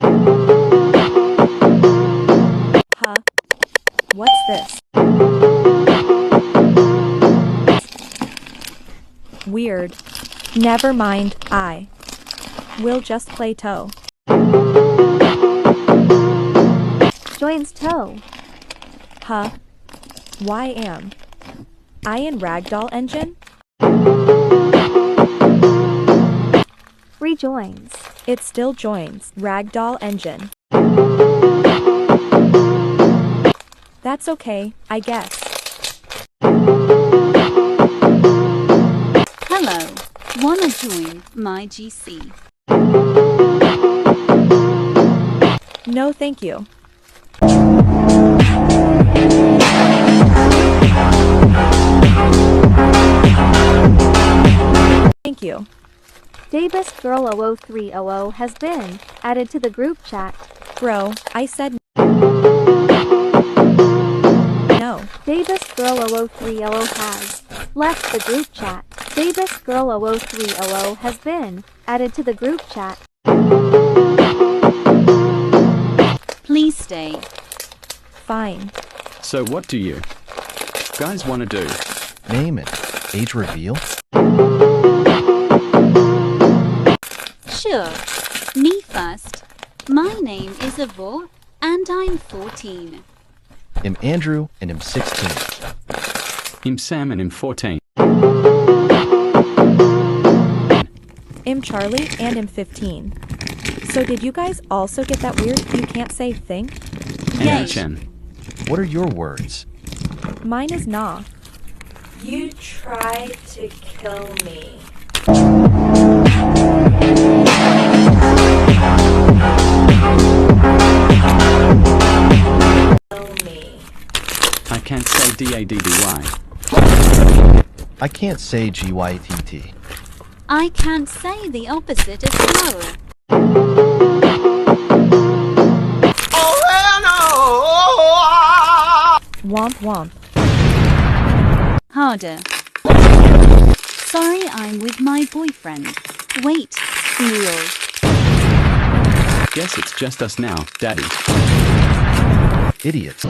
Huh? What's this? Weird. Never mind, we'll just play Toe. Joins Toe. Huh? Why am I in Ragdoll Engine? Rejoins. It still joins Ragdoll Engine. That's okay, I guess. Hello, wanna join my GC? No thank you. Thank you. Davis Girl 00300 has been added to the group chat. Bro, I said no. Davis Girl 00300 has left the group chat. Davis Girl 00300 has been added to the group chat. Please stay. Fine. So what do you guys want to do? Name it. Age reveal? Sure. Me first. My name is Avor, and I'm 14. I'm Andrew, and I'm 16. I'm Sam and I'm 14. I'm Charlie and I'm 15. So did you guys also get that weird you can't say thing? And I'm Yes. Chen. What are your words? Mine is nah. You tried to kill me. Kill me. I can't say DADDY. I can't say GYTT. I can't say the opposite as well. Womp womp. Harder. Sorry, I'm with my boyfriend. Wait, Neil. Guess it's just us now, Daddy. Idiots.